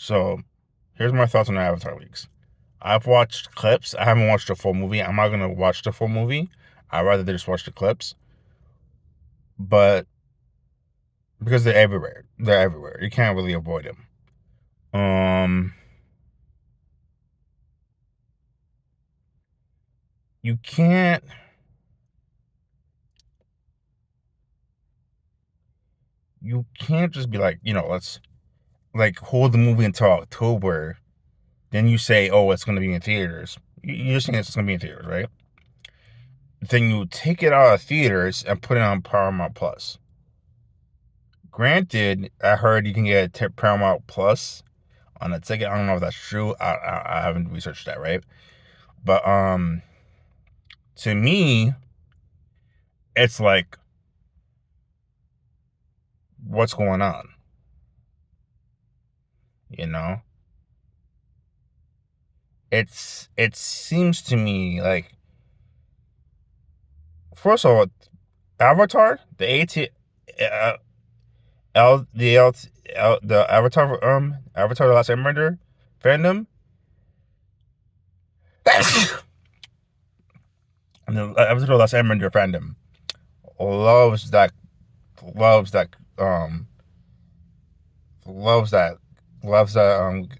So here's my thoughts on the Avatar leaks. I've watched clips. I haven't watched the full movie. I'm not gonna watch the full movie. I'd rather just watch the clips. But because they're everywhere. They're everywhere. You can't really avoid them. Um you can't you can't just be like, let's like hold the movie until October. Then you say, oh, it's gonna be in theaters. You're saying it's gonna be in theaters, right? Then you take it out of theaters and put it on Paramount Plus. Granted, I heard you can get Paramount Plus on a ticket. I don't know if that's true. I haven't researched that, right? But to me, it's like, what's going on? You know, it seems to me like, first of all, Avatar, the uh, L the L the Avatar the Last Airbender fandom, the Avatar the Last Airbender fandom loves that loves that um loves that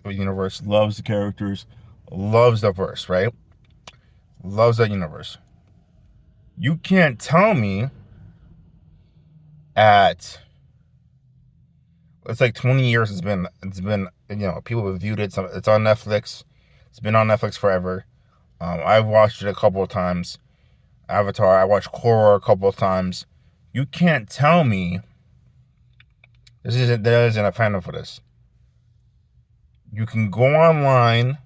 universe, loves the characters, loves the verse, right? Loves that universe. You can't tell me at it's like 20 years it's been people have viewed it. It's on Netflix. It's been on Netflix forever. I've watched it a couple of times. Avatar, I watched Korra a couple of times. You can't tell me there isn't a fandom for this. You can go online.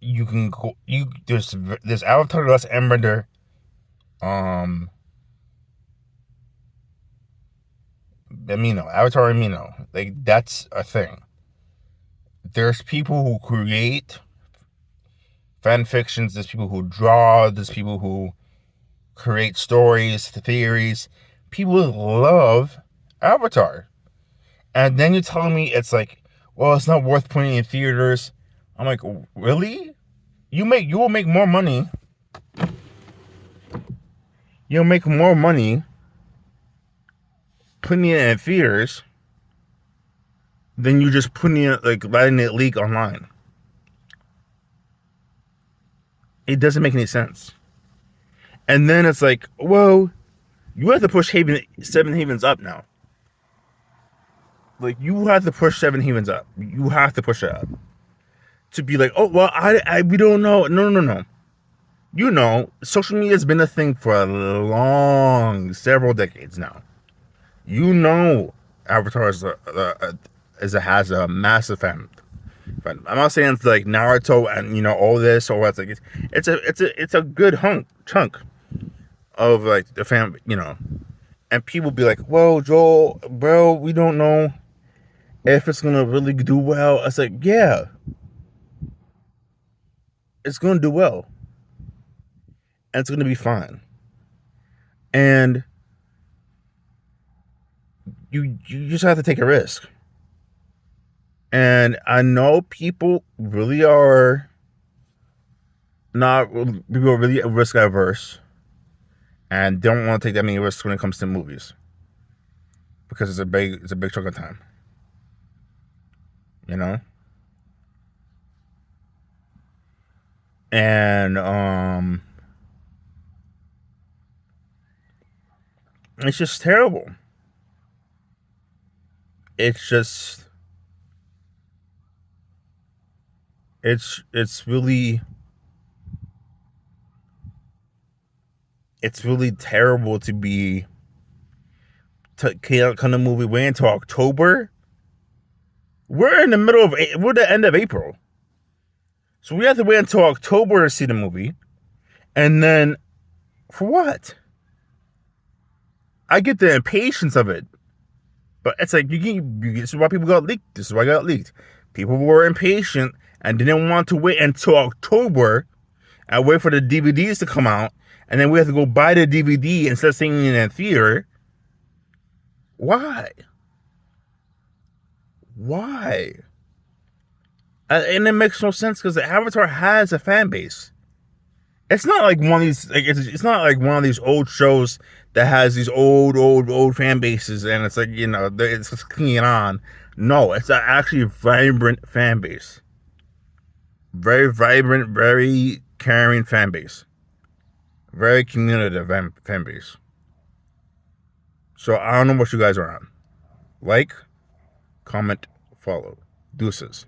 You can go. There's Avatar: The Last Airbender. Um, Avatar Amino. Like that's a thing. There's people who create fan fictions. There's people who draw. There's people who create stories, theories. People love Avatar, and then you're telling me it's like, well, it's not worth putting in theaters. I'm like, really? You will make more money. You'll make more money putting it in theaters than you just putting it like letting it leak online. It doesn't make any sense. And then it's like, well, you have to push Seven Havens up now. Like you have to push Seven Havens up. You have to push it up to be like, oh well, we don't know. No. Social media has been a thing for a several decades now. Avatar has a massive fan. But I'm not saying it's like Naruto and all this or what's like it's a good chunk of like the fan, and people be like, well, Joel, bro, we don't know if it's gonna really do well. It's like, yeah, it's gonna do well, and it's gonna be fine, and you just have to take a risk. And I know people really are not people are really risk averse and don't want to take that many risks when it comes to movies because it's a big chunk of time, you know. And it's just terrible. It's just it's really terrible to be kind of movie wait until October. We're the end of April, so we have to wait until October to see the movie, and then for what? I get the impatience of it, but it's like this is why people got leaked. This is why I got leaked. People were impatient and didn't want to wait until October and wait for the DVDs to come out, and then we have to go buy the DVD instead of seeing it in theater. Why? Why? And it makes no sense because Avatar has a fan base. It's not like one of these like it's not like one of these old shows that has these old fan bases and it's like it's just clinging on. No, it's actually a vibrant fan base, very vibrant, very caring fan base, very communicative fan base. So I don't know what you guys are on. Like, comment, follow. Deuces.